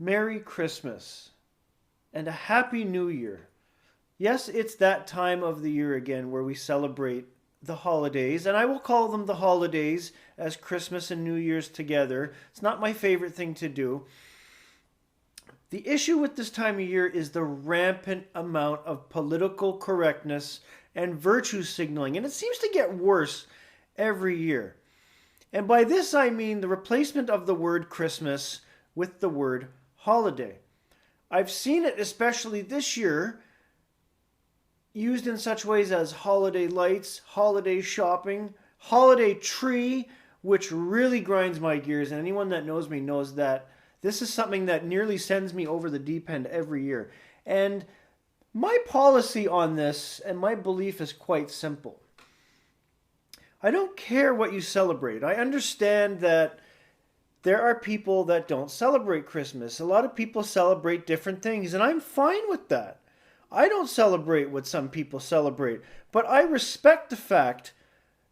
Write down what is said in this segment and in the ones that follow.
Merry Christmas and a Happy New Year. Yes, it's that time of the year again where we celebrate the holidays, and I will call them the holidays as Christmas and New Year's together. It's not my favorite thing to do. The issue with this time of year is the rampant amount of political correctness and virtue signaling, and it seems to get worse every year. And by this I mean the replacement of the word Christmas with the word holiday. I've seen it especially this year used in such ways as holiday lights, holiday shopping, holiday tree, which really grinds my gears. And anyone that knows me knows that this is something that nearly sends me over the deep end every year. And my policy on this and my belief is quite simple. I don't care what you celebrate. I understand that there are people that don't celebrate Christmas. A lot of people celebrate different things, and I'm fine with that. I don't celebrate what some people celebrate, but I respect the fact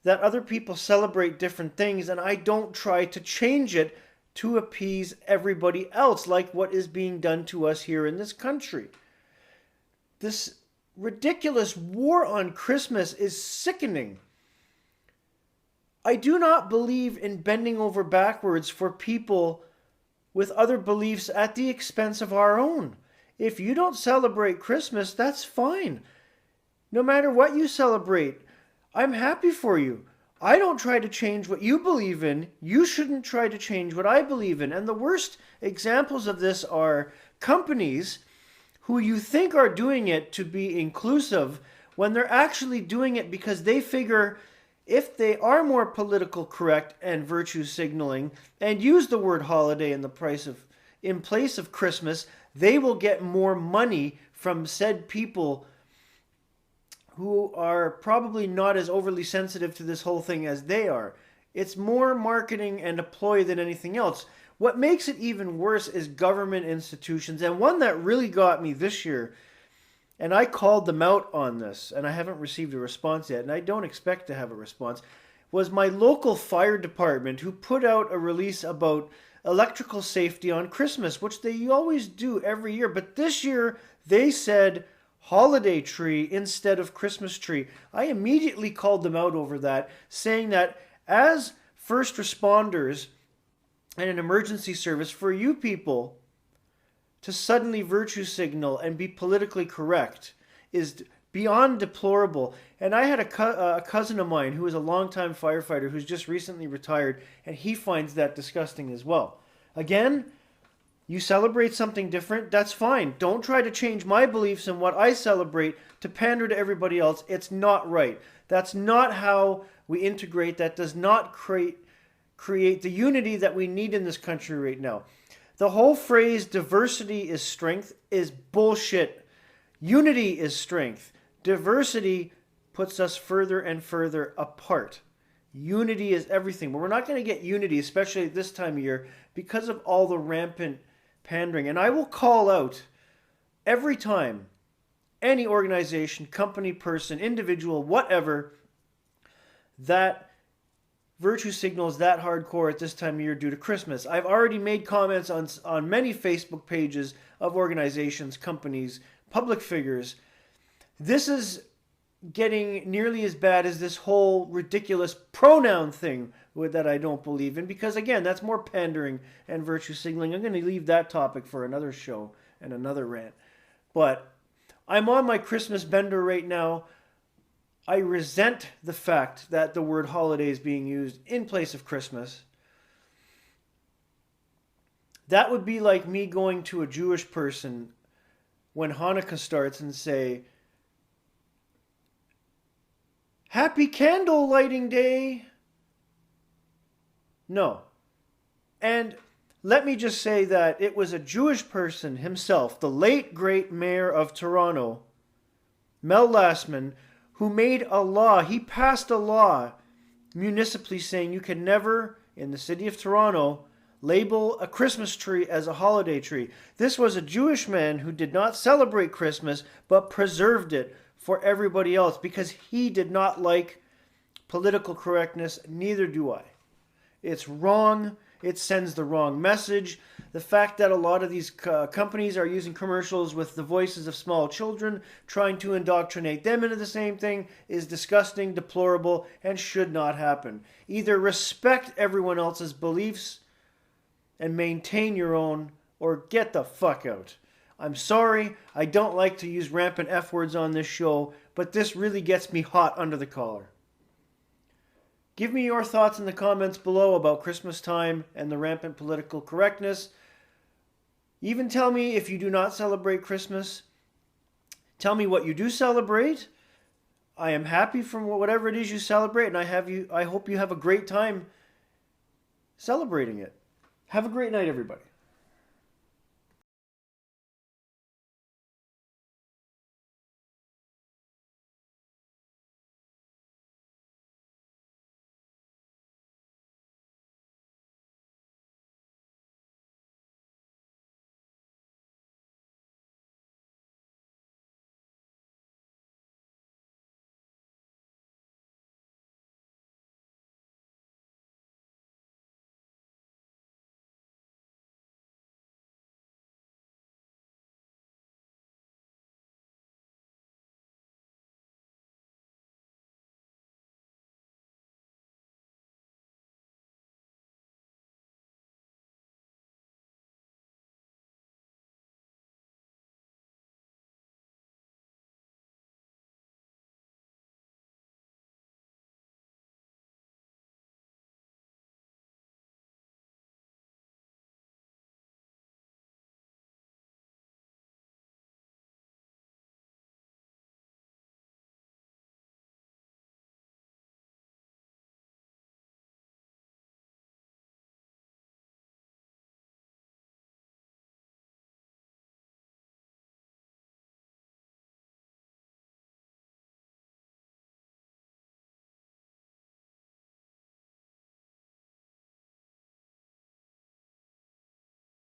that other people celebrate different things, and I don't try to change it to appease everybody else like what is being done to us here in this country. This ridiculous war on Christmas is sickening. I do not believe in bending over backwards for people with other beliefs at the expense of our own. If you don't celebrate Christmas, that's fine. No matter what you celebrate, I'm happy for you. I don't try to change what you believe in. You shouldn't try to change what I believe in. And the worst examples of this are companies who you think are doing it to be inclusive when they're actually doing it because they figure if they are more political correct and virtue signaling and use the word holiday in place of Christmas, they will get more money from said people who are probably not as overly sensitive to this whole thing as they are. It's more marketing and a ploy than anything else. What makes it even worse is government institutions, and one that really got me this year, and I called them out on this, and I haven't received a response yet, and I don't expect to have a response, was my local fire department who put out a release about electrical safety on Christmas, which they always do every year. But this year they said holiday tree instead of Christmas tree. I immediately called them out over that, saying that as first responders and an emergency service, for you people to suddenly virtue signal and be politically correct is beyond deplorable. And I had a cousin of mine who is a longtime firefighter who's just recently retired, and he finds that disgusting as well. Again, you celebrate something different, that's fine. Don't try to change my beliefs and what I celebrate to pander to everybody else. It's not right. That's not how we integrate. That does not create the unity that we need in this country right now. The whole phrase diversity is strength is bullshit. Unity is strength. Diversity puts us further and further apart. Unity is everything. But we're not going to get unity, especially at this time of year, because of all the rampant pandering. And I will call out every time any organization, company, person, individual, whatever, that virtue signals that hardcore at this time of year due to Christmas. I've already made comments on many Facebook pages of organizations, companies, public figures. This is getting nearly as bad as this whole ridiculous pronoun thing that I don't believe in, because again, that's more pandering and virtue signaling. I'm going to leave that topic for another show and another rant. But I'm on my Christmas bender right now. I resent the fact that the word holiday is being used in place of Christmas. That would be like me going to a Jewish person when Hanukkah starts and say, Happy Candle Lighting Day. No. And let me just say that it was a Jewish person himself, the late great mayor of Toronto, Mel Lastman, who made a law. He passed a law municipally saying you can never, in the city of Toronto, label a Christmas tree as a holiday tree. This was a Jewish man who did not celebrate Christmas, but preserved it for everybody else because he did not like political correctness. Neither do I. It's wrong. It sends the wrong message. The fact that a lot of these companies are using commercials with the voices of small children, trying to indoctrinate them into the same thing, is disgusting, deplorable, and should not happen. Either respect everyone else's beliefs and maintain your own, or get the fuck out. I'm sorry, I don't like to use rampant F words on this show, but this really gets me hot under the collar. Give me your thoughts in the comments below about Christmas time and the rampant political correctness. Even tell me if you do not celebrate Christmas. Tell me what you do celebrate. I am happy for whatever it is you celebrate, and I hope you have a great time celebrating it. Have a great night, everybody.